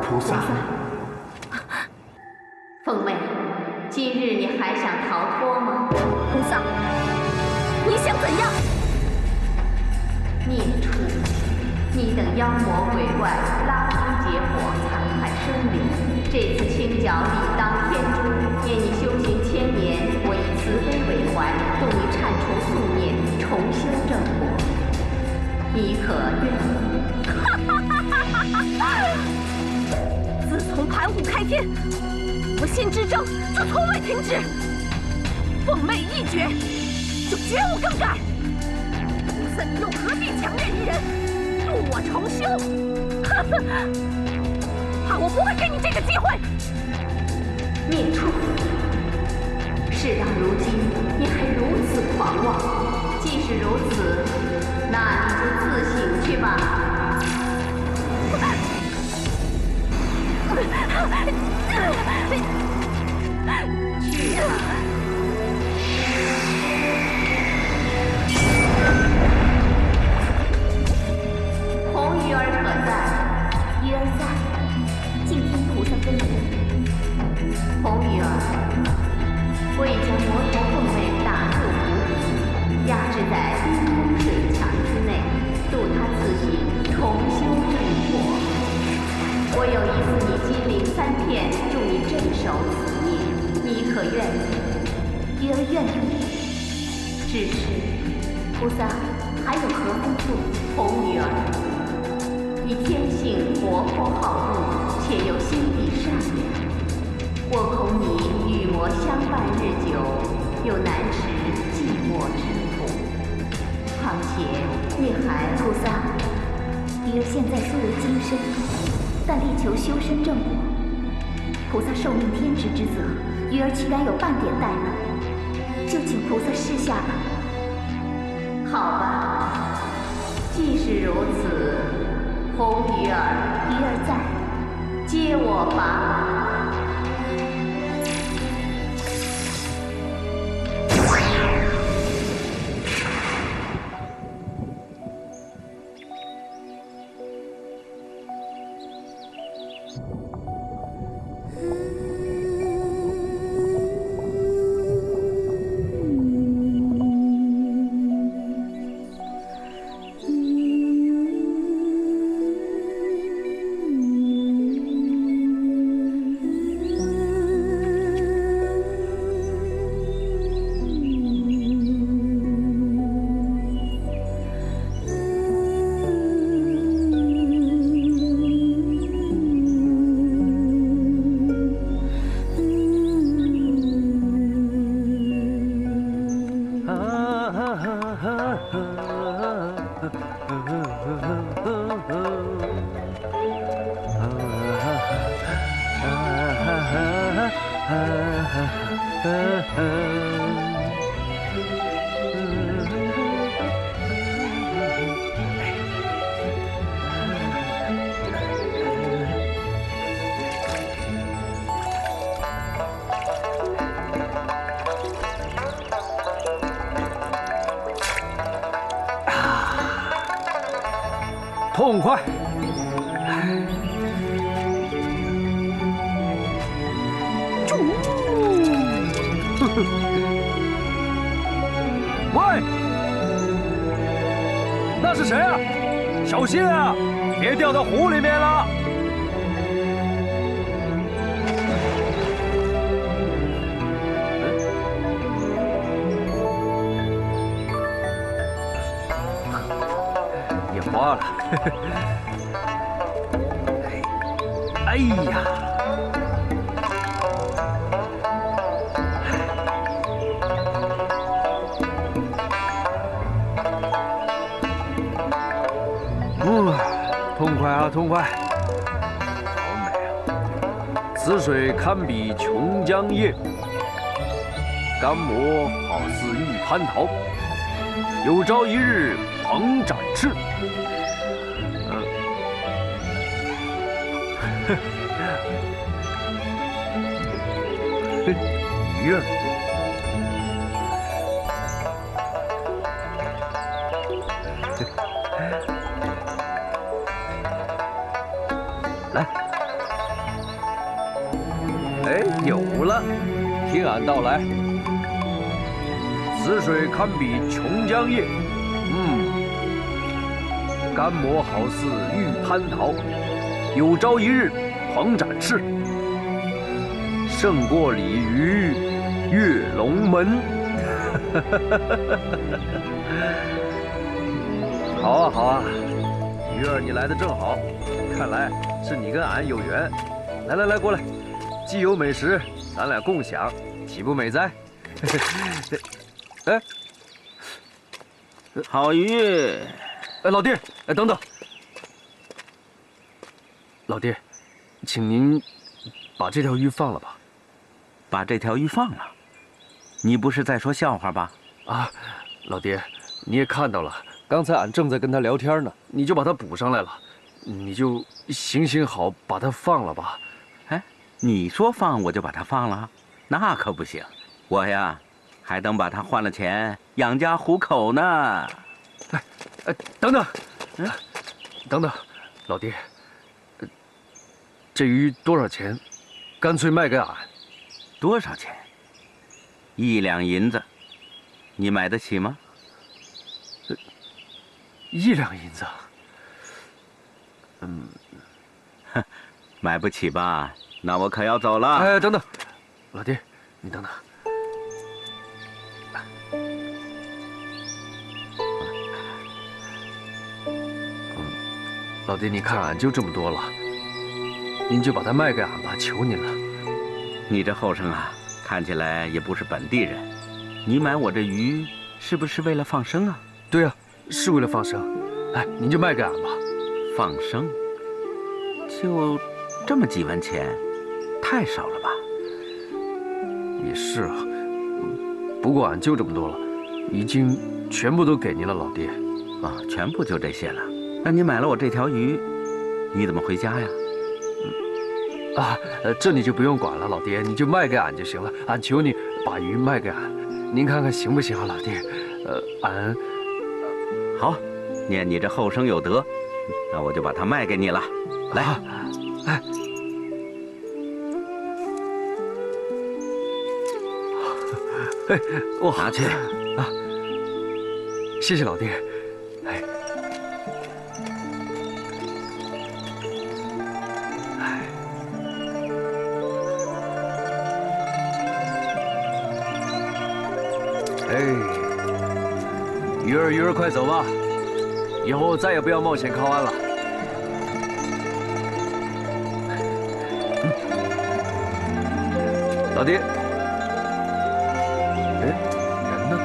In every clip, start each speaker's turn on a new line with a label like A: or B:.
A: 菩萨，
B: 凤妹，今日你还想逃脱吗？
C: 菩萨，你想怎样？
B: 孽畜，你等妖魔鬼怪拉筋结伙，残害生灵。这次清剿理当天诛，念你修行1000年，我以慈悲为怀，度你忏除宿孽，重修正果。你可愿意？
C: 自从盘古开天，我心之争就从未停止。凤妹一绝，就绝无更改。菩萨，你又何必强忍一人，度我重修？呵呵，怕我不会给你这个机会。
B: 孽畜，事到如今，你还如此狂妄。既是如此，那你就自省去吧。去吧。红鱼儿可在？
C: 鱼儿在，敬天菩萨分明。
B: 红鱼儿，我已将魔头凤妹打入湖底，压制在冰封水墙之内，渡他自己重修正果。我有一副你金灵3片，助你镇守此业，你可愿意？
C: 鱼儿愿意。
B: 只是，
C: 菩萨还有何吩咐？
B: 红鱼儿，你天性活泼好动，且又心地善良。我恐你与魔相伴日久，又难持寂寞之苦。况且你还
C: 菩萨，鱼儿现在虽为金身，但力求修身正果。菩萨受命天职之责，鱼儿岂敢有半点怠慢？就请菩萨示下吧。
B: 好吧，既是如此，红鱼儿，
C: 鱼儿在，
B: 接我吧。
A: 痛快！喂，那是谁啊？小心啊，别掉到湖里面了！也花了。哎呀！痛快啊，痛快！好美啊！此水堪比琼浆液，干魔好似玉蟠桃，有朝一日鹏展翅。鱼儿，来，哎，有了！听俺道来，此水堪比琼浆液，干魔好似玉蟠桃，有朝一日鹏展翅，胜过鲤鱼跃龙门。好啊，好啊，鱼儿，你来的正好，看来是你跟俺有缘。来来来，过来，既有美食，咱俩共享，岂不美哉？哎，
D: 好鱼！
A: 哎，老弟，哎，等等，老弟，请您把这条鱼放了吧。
D: 把这条鱼放了？你不是在说笑话吧？
A: 啊，老爹，你也看到了，刚才俺正在跟他聊天呢，你就把它补上来了，你就行好，把它放了吧。
D: 哎，你说放我就把它放了，那可不行，我呀还等把它换了钱养家糊口呢。
A: 哎，等等，等等，老爹，这鱼多少钱？干脆卖给俺。
D: 多少钱？1两银子，你买得起吗
A: ？1两银子。
D: 买不起吧？那我可要走了。
A: 哎，等等，老爹，你等等。老爹，你看俺就这么多了，您就把它卖给俺吧，求您了。
D: 你这后生啊，看起来也不是本地人，你买我这鱼是不是为了放生啊？
A: 对呀，是为了放生。哎，您就卖给俺吧。
D: 放生？就这么几文钱，太少了吧？
A: 也是啊，不过俺就这么多了，已经全部都给您了，老爹。
D: 啊，全部就这些了。那你买了我这条鱼，你怎么回家呀？
A: 这你就不用管了，老爹，你就卖给俺就行了。俺求你把鱼卖给俺，您看看行不行啊，老爹？俺
D: 好，念你这后生有德，那我就把它卖给你了。来，
A: 哎，哇，
D: 拿去
A: 啊！谢谢老爹。哎，鱼儿，快走吧，以后再也不要冒险靠岸了。老爹，哎，人呢？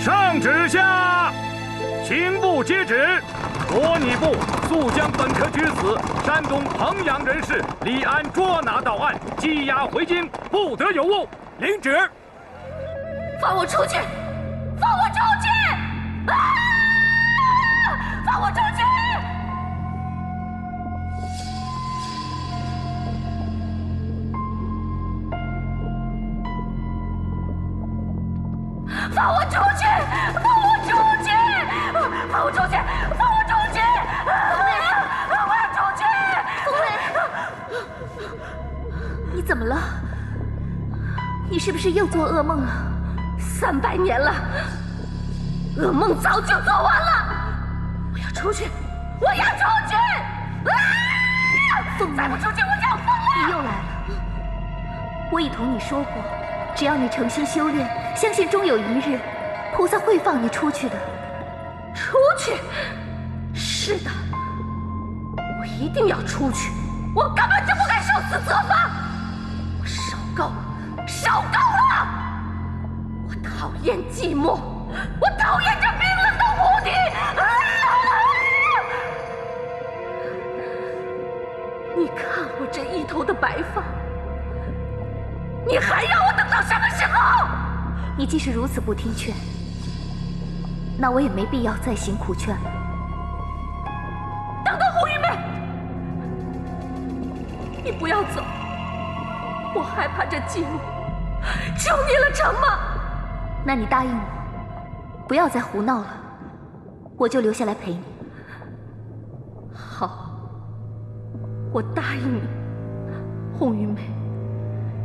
E: 上旨下，刑部接旨，罗拟部速将本科举子山东衡阳人士李安捉拿到案，羁押回京，不得有误。领旨。
C: 放我出去！放我出去！啊！放我出去！放我出去！放我出去！放我出去！放我出去！我要出去！
F: 风妹，你怎么了？你是不是又做噩梦了
C: ？300年了，噩梦早就做完了。我要出去！我要出去！
F: 凤妹，
C: 再不出去，我就要疯了！
F: 你又来了。我已同你说过，只要你诚心修炼，相信终有一日，菩萨会放你出去的。
C: 出去？是的，我一定要出去。我根本就不该受此责罚。我受够了，受够了！我讨厌寂寞，我讨厌这冰冷的湖底。你看我这一头的白发，你还让我等到什么时候？
F: 你既是如此不听劝，那我也没必要再行苦劝了。
C: 等等，胡玉妹，你不要走，我害怕这寂寞，求你了，成吗？
F: 那你答应我，不要再胡闹了，我就留下来陪你。
C: 好，我答应你。红玉妹，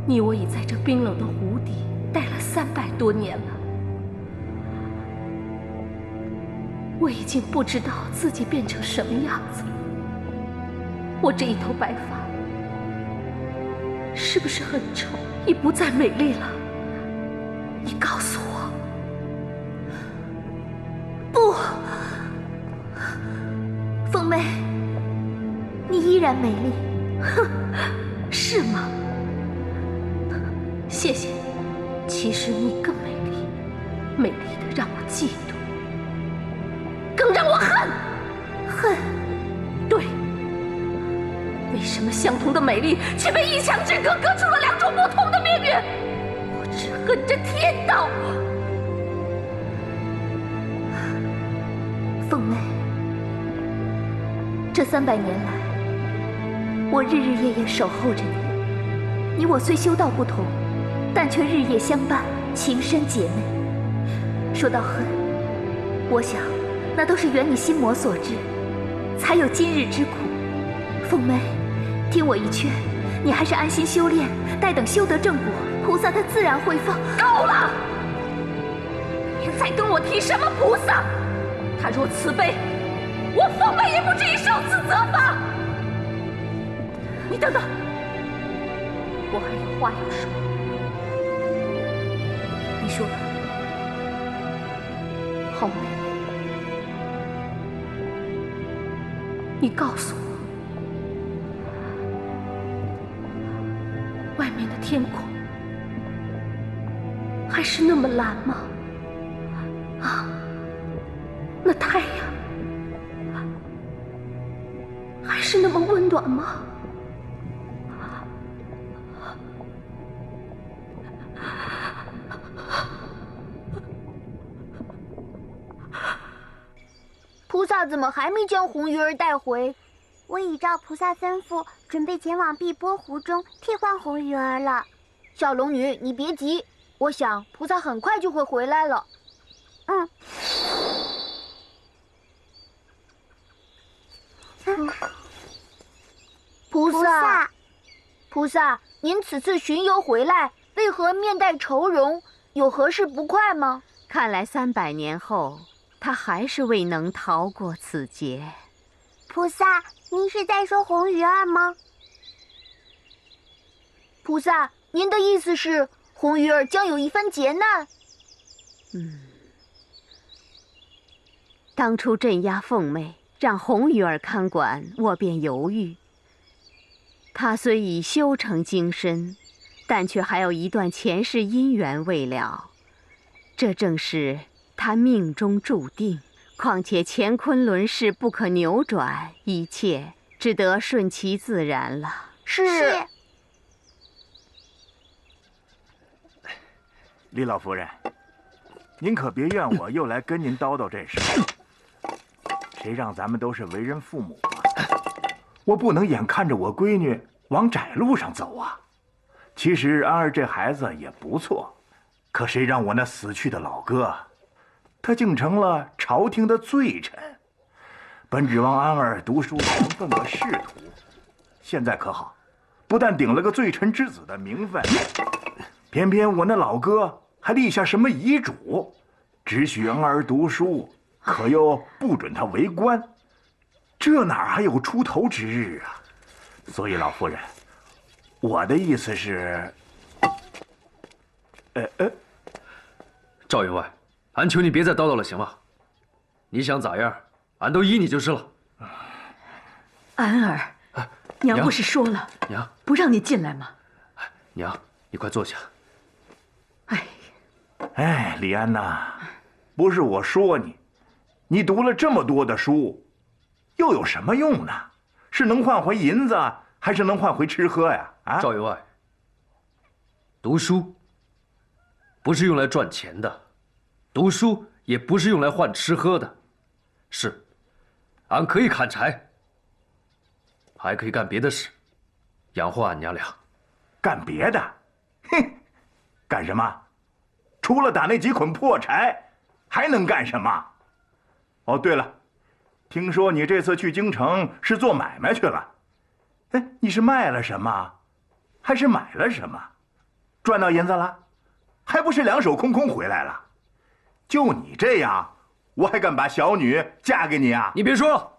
C: 你我已在这冰冷的湖底待了300多年了，我已经不知道自己变成什么样子了。我这一头白发是不是很丑，已不再美丽了？你告诉我。
F: 不，凤妹，你依然美丽。
C: 哼，是吗？谢谢你。其实你更美丽，美丽的让我嫉妒，更让我恨。
F: 恨？
C: 对。为什什么相同的美丽，却被一墙之隔，隔出了两种不同的命运？我只恨这天道！
F: 凤妹，这300年来，我日日夜夜守候着你。你我虽修道不同，但却日夜相伴，情深姐妹。说到恨，我想那都是缘你心魔所致，才有今日之苦。凤妹，听我一劝，你还是安心修炼，待等修得正果，菩萨他自然会放。
C: 够了！别再跟我提什么菩萨，他若慈悲，我凤妹也不至于受此责罚。你等等，我还有话要说。
F: 你说吧。
C: 红妹，你告诉我，外面的天空还是那么蓝吗？啊，那太阳还是那么温暖吗？
G: 菩萨怎么还没将红鱼儿带回？我已照菩萨吩咐，准备前往碧波湖中替换红鱼儿了。小龙女，你别急，我想菩萨很快就会回来了。菩萨，您此次巡游回来，为何面带愁容？有何事不快吗？
B: 看来300年后，他还是未能逃过此劫。
G: 菩萨，您是在说红鱼儿吗？菩萨，您的意思是红鱼儿将有一番劫难？
B: 当初镇压凤妹，让红鱼儿看管，我便犹豫。他虽已修成精深，但却还有一段前世姻缘未了，这正是他命中注定。况且乾坤轮势不可扭转，一切只得顺其自然了。
G: 是。
H: 李老夫人，您可别怨我又来跟您叨叨这事。谁让咱们都是为人父母啊？我不能眼看着我闺女往窄路上走啊。其实安儿这孩子也不错，可谁让我那死去的老哥，他竟成了朝廷的罪臣。本指望安儿读书能奔个仕途，现在可好，不但顶了个罪臣之子的名分，偏偏我那老哥还立下什么遗嘱，只许安儿读书，可又不准他为官，这哪还有出头之日啊？所以老夫人，我的意思是，
A: 赵员外，俺求你别再叨叨了，行吗？你想咋样，俺都依你就是了。
C: 安儿，娘不是说了，
A: 娘
C: 不让你进来吗？
A: 娘，你快坐下。
H: 哎，李安呐，不是我说你，你读了这么多的书，又有什么用呢？是能换回银子，还是能换回吃喝呀？啊，
A: 赵员外，读书不是用来赚钱的，读书也不是用来换吃喝的。是，俺可以砍柴，还可以干别的事，养活俺娘俩。
H: 干别的？哼，干什么？除了打那几捆破柴，还能干什么？哦，对了，听说你这次去京城是做买卖去了。哎，你是卖了什么，还是买了什么？赚到银子了，还不是两手空空回来了？就你这样，我还敢把小女嫁给你啊？
A: 你别说了。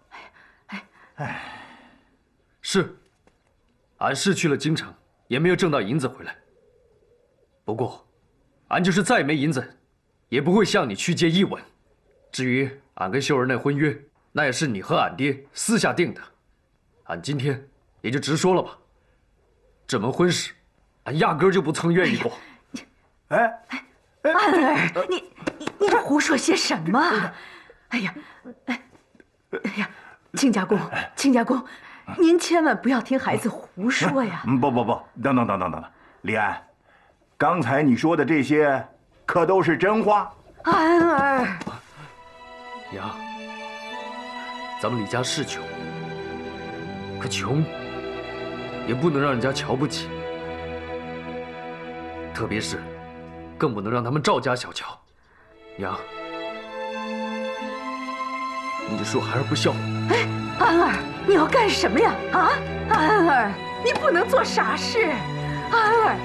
A: 是，俺是去了京城，也没有挣到银子回来。不过，俺就是再没银子，也不会向你去借一文。至于俺跟秀儿那婚约，那也是你和俺爹私下定的。俺今天也就直说了吧，这门婚事，俺压根儿就不曾愿意过。
H: 安
C: 儿，你这胡说些什么？哎呀，亲家公，您千万不要听孩子胡说呀！
H: 不，等，李安，刚才你说的这些可都是真话？
C: 安儿，
A: 娘，咱们李家是穷，可穷也不能让人家瞧不起，特别是更不能让他们赵家小瞧。娘，你这说孩儿不孝。
C: 哎，安儿，你要干什么呀？啊，安儿，你不能做傻事。安儿，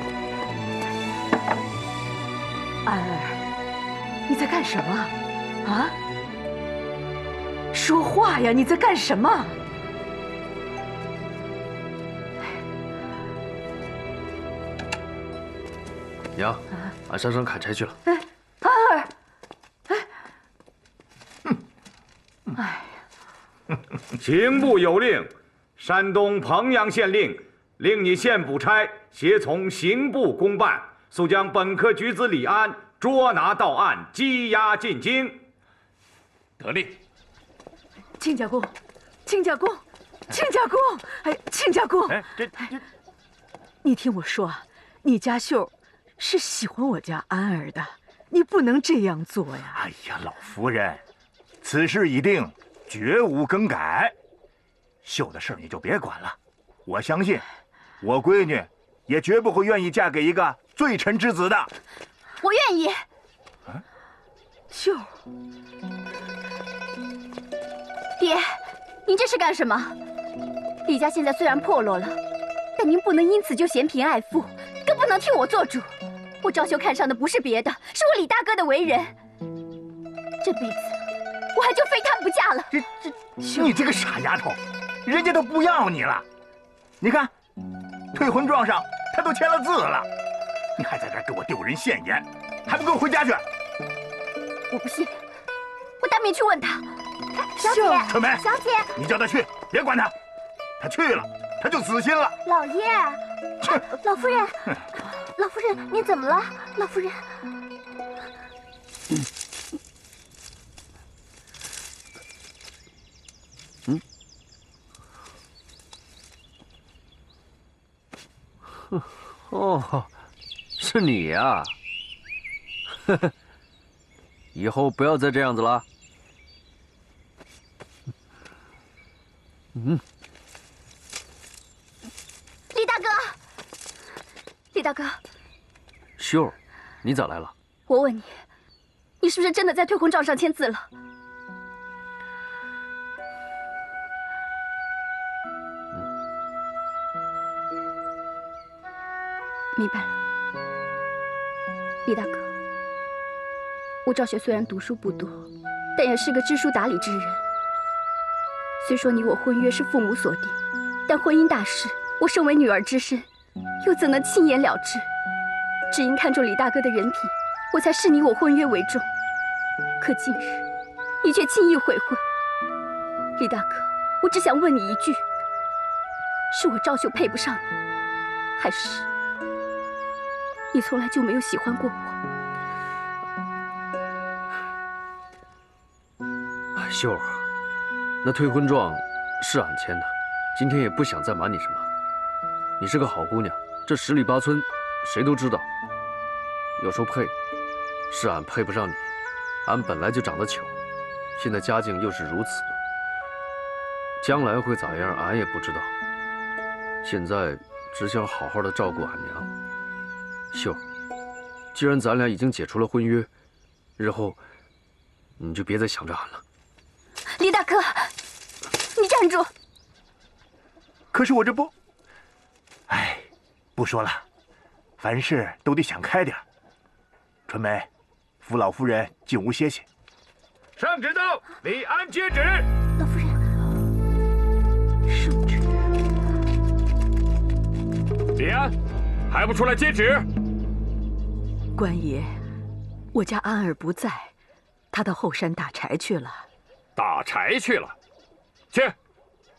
C: 安儿，你在干什么？啊？说话呀！你在干什么？
A: 娘，俺上山砍柴去了。
C: 哎，安儿，哎，
E: 刑部有令，山东彭阳县令你县捕差协从刑部公办，速将本科举子李安捉拿到案，羁押进京。
A: 得令。
C: 亲家公，亲家公，亲家公，哎，亲家公，
H: 哎，这，
C: 你听我说啊，你家秀是喜欢我家安儿的，你不能这样做呀！
H: 哎呀，老夫人，此事已定，绝无更改。秀的事你就别管了，我相信，我闺女也绝不会愿意嫁给一个罪臣之子的。
G: 我愿意。
C: 秀，
G: 爹，您这是干什么？李家现在虽然破落了，但您不能因此就嫌贫爱富，更不能替我做主。我赵秀看上的不是别的，是我李大哥的为人。这辈子我还就非他不嫁了。
H: 你这个傻丫头，人家都不要你了。你看，退婚状上他都签了字了，你还在这儿给我丢人现眼，还不给我回家去？
G: 我不信，我当面去问他。
C: 秀，
H: 春梅，
G: 小姐，
H: 你叫他去，别管他，他去了他就死心了。
G: 老爷，老夫人，老夫人，你怎么了？老夫人，
A: 哦，是你呀！呵呵，以后不要再这样子了。
G: 李大哥，李大哥，
A: 秀儿，你咋来了？
G: 我问你，你是不是真的在退婚状上签字了？明白了，李大哥，我赵雪虽然读书不多，但也是个知书达理之人。虽说你我婚约是父母所定，但婚姻大事，我身为女儿之身，又怎能轻言了之？只因看中李大哥的人品，我才视你我婚约为重。可今日，你却轻易悔婚。李大哥，我只想问你一句：是我赵秀配不上你，还是你从来就没有喜欢过我？
A: 秀儿，那退婚状是俺签的，今天也不想再瞒你什么。你是个好姑娘，这十里八村谁都知道。要说配，是俺配不上你，俺本来就长得丑，现在家境又是如此，将来会咋样，俺也不知道。现在只想好好的照顾俺娘。秀儿，既然咱俩已经解除了婚约，日后你就别再想着俺了。
G: 李大哥，你站住！
H: 可是我这不，哎，不说了，凡事都得想开点。春梅，扶老夫人进屋歇歇。
E: 圣旨到，李安接旨。
G: 老夫人，圣旨。
E: 李安，还不出来接旨？
C: 官爷，我家安儿不在，他到后山打柴去了。
E: 打柴去了，去，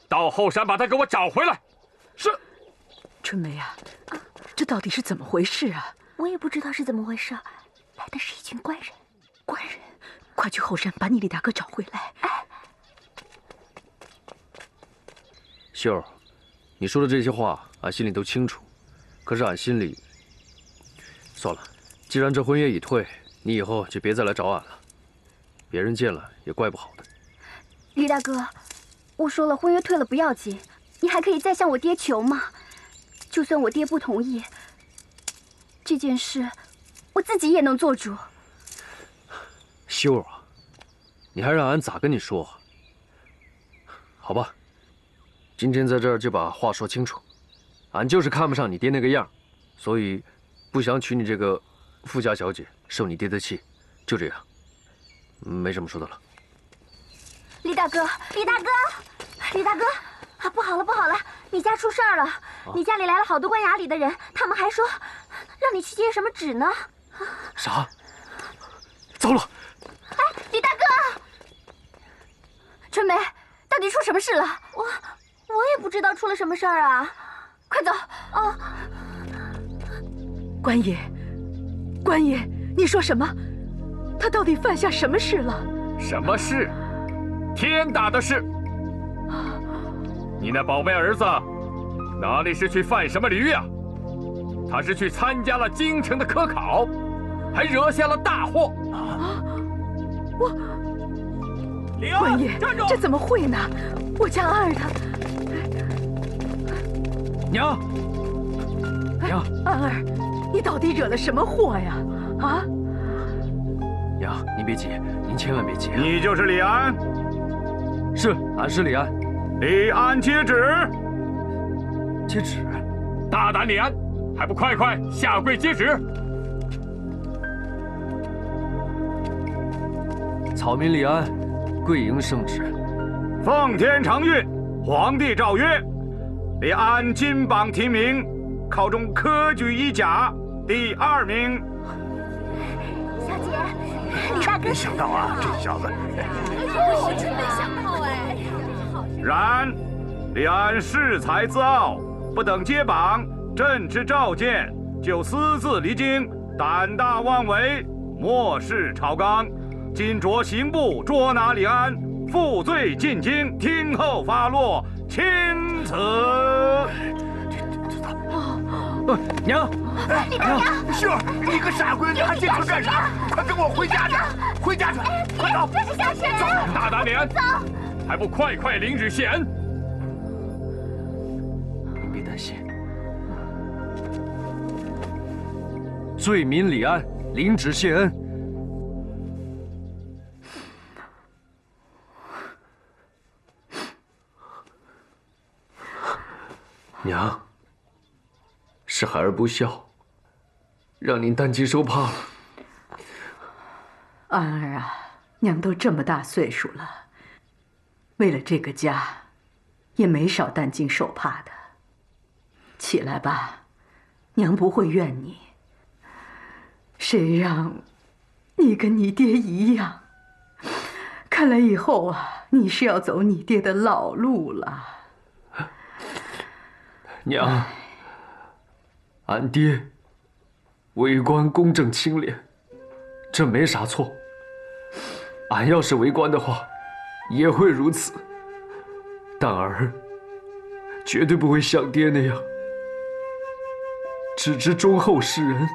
E: 到后山把他给我找回来。是。
C: 春梅啊，这到底是怎么回事啊？
G: 我也不知道是怎么回事，来的是一群官人。
C: 官人，快去后山把你李大哥找回来。
A: 秀儿，你说的这些话，俺心里都清楚。可是俺心里……算了，既然这婚约已退，你以后就别再来找俺了，别人见了也怪不好的。
F: 李大哥，我说了，婚约退了不要紧，你还可以再向我爹求嘛。就算我爹不同意，这件事我自己也能做主。
A: 秀儿啊，你还让俺咋跟你说？好吧，今天在这儿就把话说清楚。俺就是看不上你爹那个样，所以不想娶你这个富家小姐，受你爹的气，就这样，没什么说的了。
F: 李大哥，李大哥，李大哥，啊，不好了，不好了，你家出事儿了！你家里来了好多官衙里的人，他们还说让你去接什么旨呢？
A: 啥？糟了！
F: 哎，李大哥，春梅，到底出什么事了？我也不知道出了什么事儿啊！快走！哦，
C: 官爷，官爷，你说什么？他到底犯下什么事了？
E: 什么事？天大的事！你那宝贝儿子哪里是去犯什么驴呀？他是去参加了京城的科考，还惹下了大祸。
C: 官爷，这怎么会呢？我家安儿他……
A: 娘，娘，
C: 安儿，你到底惹了什么祸呀？啊！
A: 娘，您别急，您千万别急。
E: 你就是李安？
A: 是，俺是李安。
E: 李安接旨。
A: 接旨？
E: 大胆李安，还不快快下跪接旨！
A: 草民李安，跪迎圣旨。
E: 奉天承运，皇帝诏曰：李安金榜题名，考中科举一甲第2名。
F: 小姐，李大哥，
H: 没想到啊，这小子。
F: 我真没想到哎。
E: 然，李安恃才自傲，不等接榜，朕之召见，就私自离京，胆大妄为，漠视朝纲。今着刑部捉拿李安，负罪进京，听候发落，钦此。
A: 娘，
H: 娘，秀儿，你个傻闺女，还进城干啥？快跟我回家去！回家去！快走！
F: 这是小姐。
E: 大胆脸，走！还不快快领旨谢恩！
A: 您别担心，罪民李安领旨谢恩。娘，是孩儿不孝，让您担惊受怕了。
C: 安儿啊，娘都这么大岁数了，为了这个家，也没少担惊受怕的。起来吧，娘不会怨你。谁让你跟你爹一样？看来以后啊，你是要走你爹的老路了。
A: 娘，俺爹为官公正清廉，这没啥错。俺要是为官的话，也会如此。但儿绝对不会像爹那样，只知忠厚事人，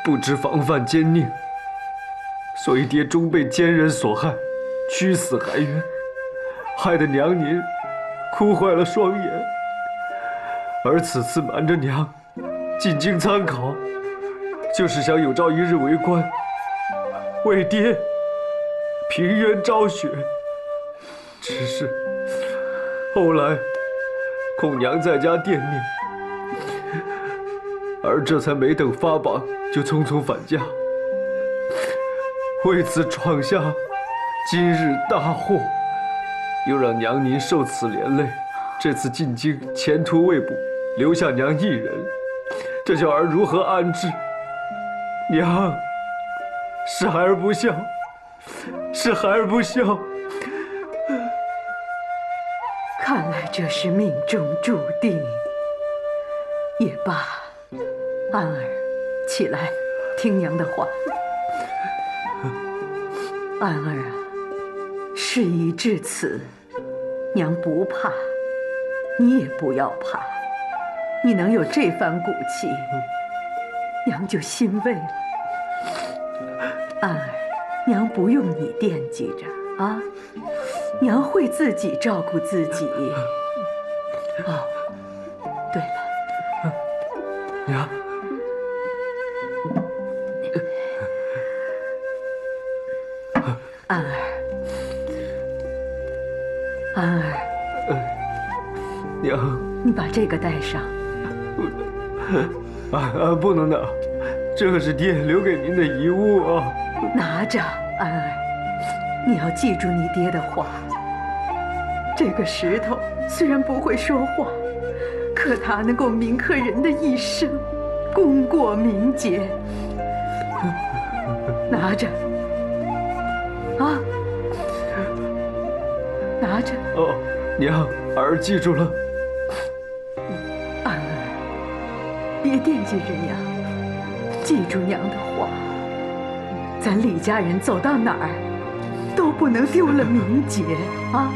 A: 不知防范奸佞，所以爹终被奸人所害，屈死还冤，害得娘您哭坏了双眼。而此次瞒着娘进京参考，就是想有朝一日为官，为爹平冤昭雪。只是后来恐娘在家惦念，而这才没等发榜就匆匆返家，为此闯下今日大祸，又让娘您受此连累。这次进京前途未卜，留下娘一人，这叫儿如何安置？娘，是孩儿不孝，是孩儿不孝。
C: 看来这是命中注定。也罢，安儿，起来，听娘的话。安儿啊，事已至此，娘不怕。
I: 你也不要怕，你能有这番骨气，娘就欣慰了。安儿，娘不用你惦记着啊，娘会自己照顾自己。哦，对了，
A: 娘，
I: 安儿，安儿，
A: 娘，
I: 你把这个带上。
A: 不能拿，这可是爹留给您的遗物啊！
I: 拿着，安儿，你要记住你爹的话。这个石头虽然不会说话，可它能够铭刻人的一生，功过名节。拿着，啊，拿着。
A: 哦，娘，儿记住了。
I: 安儿，别惦记着娘，记住娘的话。咱李家人走到哪儿，都不能丢了名节啊！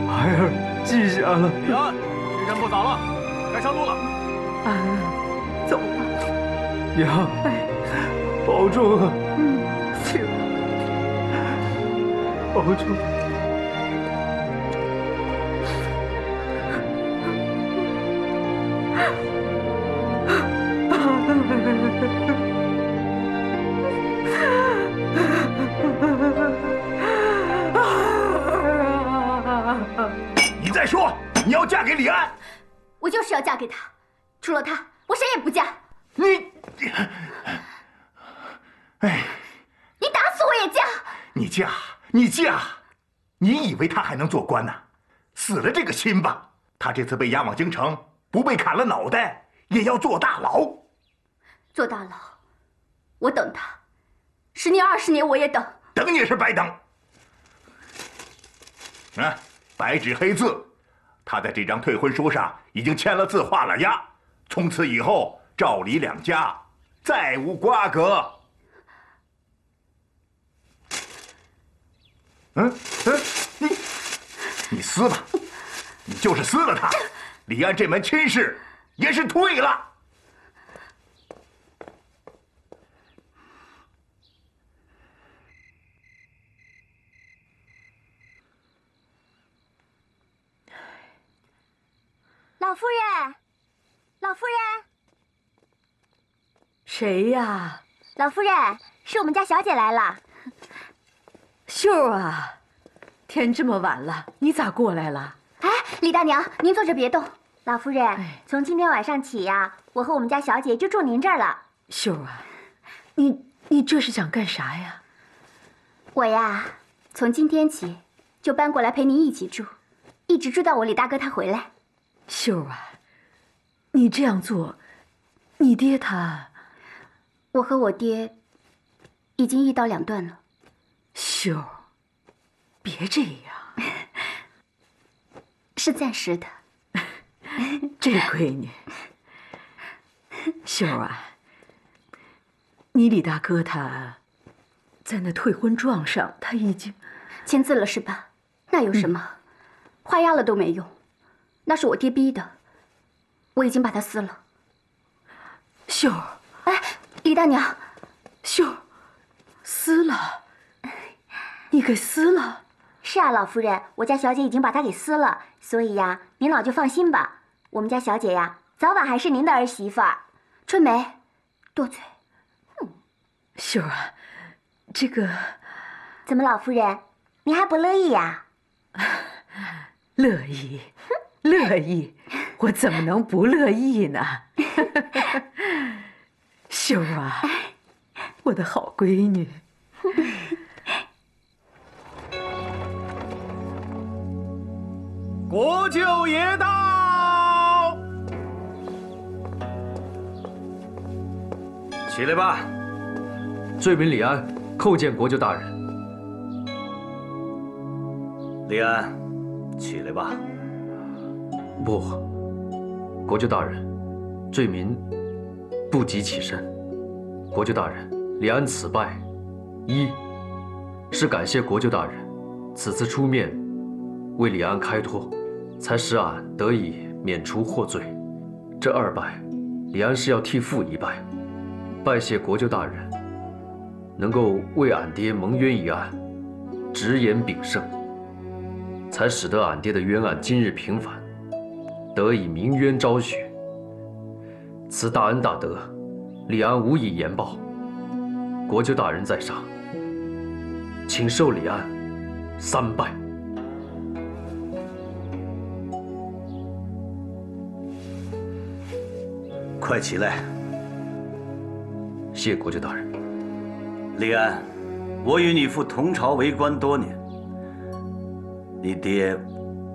A: 孩儿记下了。
E: 李安，时辰不早了，该上路了。
I: 安儿，走吧。
A: 娘，
I: 哎，
A: 保重啊！
I: 去吧。
A: 保重。
H: 你再说，你要嫁给李安？
G: 我就是要嫁给他，除了他，我谁也不嫁。
H: 哎，
G: 你打死我也嫁。
H: 你嫁，你以为他还能做官呢？死了这个心吧。他这次被押往京城，不被砍了脑袋，也要坐大牢。
G: 坐大牢，我等他，10年20年我也等。
H: 等也是白等。白纸黑字，他在这张退婚书上已经签了字画了押，从此以后赵李两家再无瓜葛。你撕吧，你就是撕了他，李安这门亲事也是退了。
G: 老夫人，老夫人，
I: 谁呀？
G: 老夫人，是我们家小姐来了。
I: 秀儿啊，天这么晚了，你咋过来了？
G: 哎，李大娘，您坐着别动。老夫人，从今天晚上起呀，我和我们家小姐就住您这儿了。
I: 秀儿啊，你这是想干啥呀？
G: 我呀，从今天起就搬过来陪您一起住，一直住到我李大哥他回来。
I: 秀儿啊，你这样做，你爹他……
G: 我和我爹已经一刀两断了。
I: 秀儿，别这样，
G: 是暂时的。
I: 这闺女，秀儿啊，你李大哥他在那退婚状上，他已经
G: 签字了是吧？那有什么？画押了都没用。那是我爹逼的，我已经把它撕了。
I: 秀儿，
G: 哎，李大娘，
I: 秀儿，撕了？你给撕了？
G: 是啊，老夫人，我家小姐已经把它给撕了，所以呀，您老就放心吧。我们家小姐呀，早晚还是您的儿媳妇儿。春梅，多嘴。
I: 秀儿啊，这个……
G: 怎么，老夫人，您还不乐意呀？
I: 乐意。乐意，我怎么能不乐意呢？秀儿啊，我的好闺女。
E: 国舅爷到，
A: 起来吧。罪民李安叩见国舅大人。
J: 李安，起来吧。
A: 不，国舅大人，罪民不及起身。国舅大人，李安此败，一是感谢国舅大人此次出面
K: 为李安开脱，才使俺得以免除获罪。这2拜，李安是要替父一拜，拜谢国舅大人能够为俺爹蒙冤一案，直言秉圣，才使得俺爹的冤案今日平反，得以鸣冤昭雪。此大恩大德，李安无以言报。国舅大人在上，请受李安3拜。
J: 快起来！
K: 谢国舅大人。
J: 李安，我与你父同朝为官多年，你爹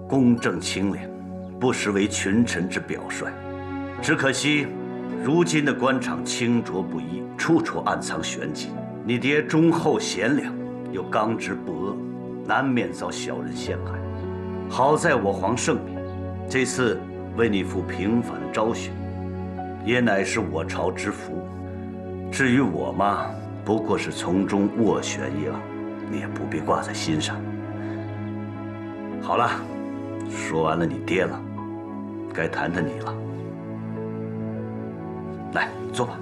J: 公正清廉，不失为群臣之表率。只可惜，如今的官场清浊不一，处处暗藏玄机。你爹忠厚贤良，又刚直不阿，难免遭小人陷害。好在我皇圣明，这次为你父平反昭雪，也乃是我朝之福。至于我嘛，不过是从中斡旋一二，你也不必挂在心上。好了，说完了你爹了，该谈谈你了。来，坐吧。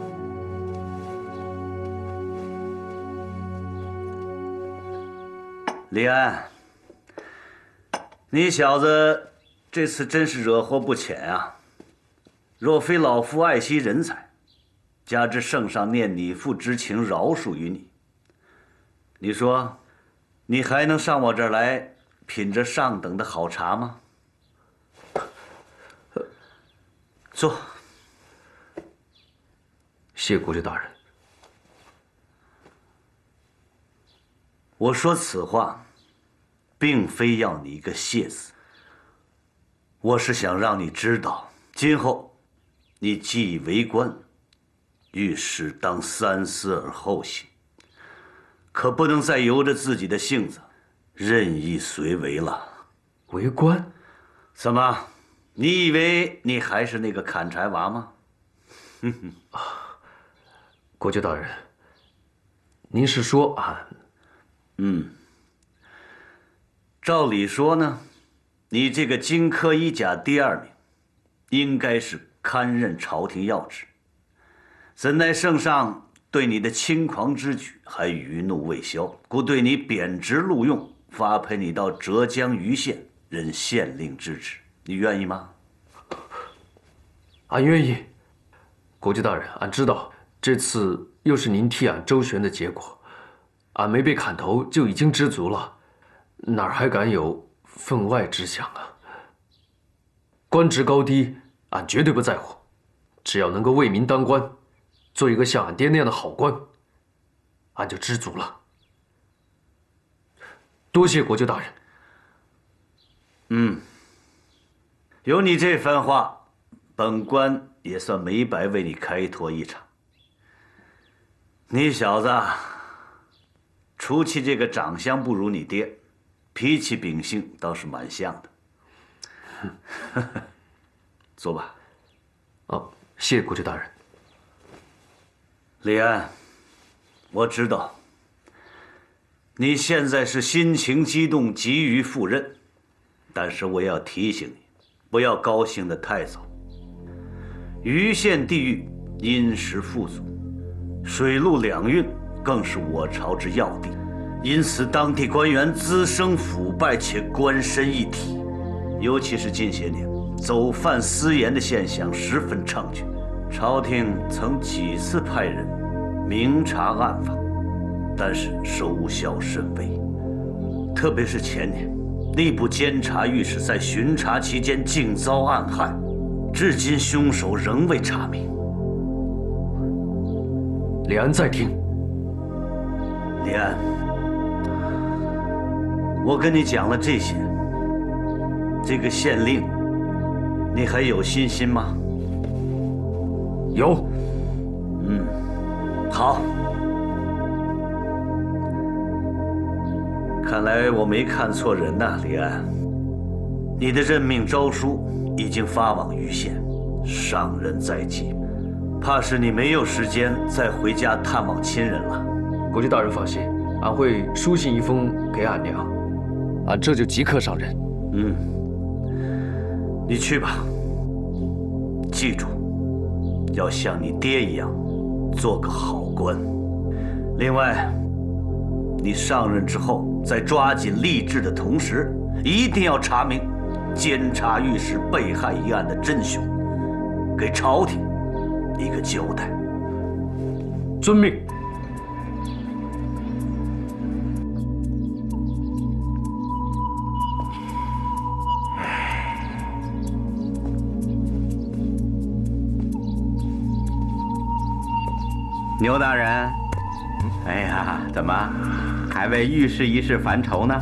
J: 李安，你小子这次真是惹祸不浅啊！若非老夫爱惜人才，加之圣上念你父之情饶恕于你，你说，你还能上我这儿来品着上等的好茶吗？坐。
K: 谢国舅大人。
J: 我说此话，并非要你一个谢字，我是想让你知道，今后你既已为官，遇事当三思而后行，可不能再由着自己的性子任意随为了。
K: 为官？
J: 怎么？你以为你还是那个砍柴娃吗？
K: 国舅大人，您是说俺？
J: 照理说呢，你这个荆轲一甲第2名，应该是堪任朝廷要职，怎奈圣上对你的轻狂之举还余怒未消，故对你贬职录用，发配你到浙江余县任县令之职，你愿意吗？
K: 俺愿意。国舅大人，俺知道这次又是您替俺周旋的结果，俺没被砍头就已经知足了，哪还敢有分外之想啊？官职高低，俺绝对不在乎，只要能够为民当官，做一个像俺爹那样的好官，俺就知足了。多谢国舅大人。
J: 有你这番话，本官也算没白为你开脱一场。你小子，除其这个长相不如你爹，脾气秉性倒是蛮像的。坐吧。
K: 谢国舅大人。
J: 李安，我知道你现在是心情激动，急于赴任，但是我也要提醒你，不要高兴得太早。余县地域殷实富足，水陆两运更是我朝之要地，因此当地官员滋生腐败且官绅一体，尤其是近些年走犯私盐的现象十分猖獗，朝廷曾几次派人明察暗访，但是收效甚微。特别是前年，吏部监察御史在巡查期间竟遭暗害，至今凶手仍未查明。
K: 李安在听。
J: 李安，我跟你讲了这些，这个县令，你还有信心吗？
K: 有。
J: 好。看来我没看错人呐，李安。你的任命诏书已经发往余县，上任在即，怕是你没有时间再回家探望亲人了。
K: 国舅大人放心，俺会书信一封给俺娘，俺这就即刻上任。
J: 你去吧。记住，要像你爹一样，做个好官。另外，你上任之后，在抓紧吏治的同时，一定要查明监察御史被害一案的真凶，给朝廷一个交代。
K: 遵命。
D: 牛大人，哎呀，怎么还为御史一事烦愁呢？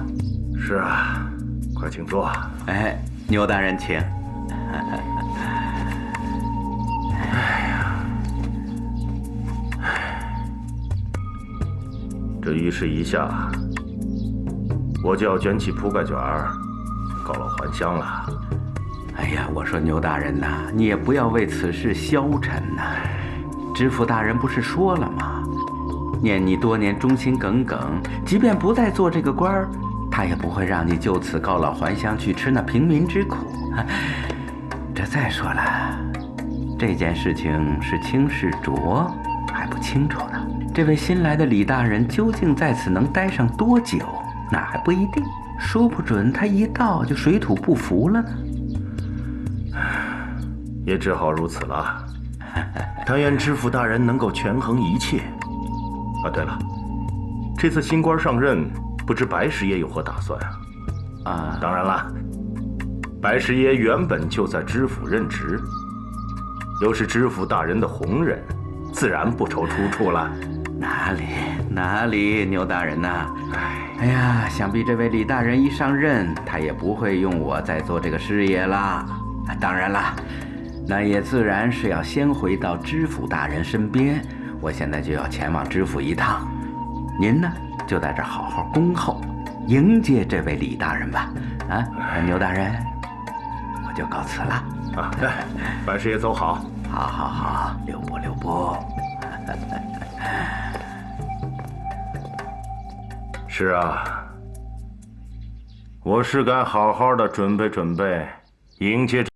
H: 是啊，快请坐。
D: 哎，牛大人请。
L: 这御史一下，我就要卷起铺盖卷儿，告老还乡了。
D: 哎呀，我说牛大人呐，你也不要为此事消沉呐。知府大人不是说了吗？念你多年忠心耿耿，即便不再做这个官儿，他也不会让你就此告老还乡去吃那平民之苦。这再说了，这件事情是轻是浊还不清楚呢。这位新来的李大人究竟在此能待上多久，那还不一定，说不准他一到就水土不服了呢。
L: 也只好如此了。但愿知府大人能够权衡一切。啊，对了，这次新官上任，不知白师爷有何打算啊？当然了，白师爷原本就在知府任职，又是知府大人的红人，自然不愁出处了。
D: 哪里，牛大人呐！哎呀，想必这位李大人一上任，他也不会用我再做这个师爷啦。当然了，那也自然是要先回到知府大人身边。我现在就要前往知府一趟，您呢就在这好好恭候，迎接这位李大人吧。啊，牛大人，我就告辞了。
L: 啊，白师爷走好。
D: 好，留步。
L: 是啊，我是该好好的准备，迎接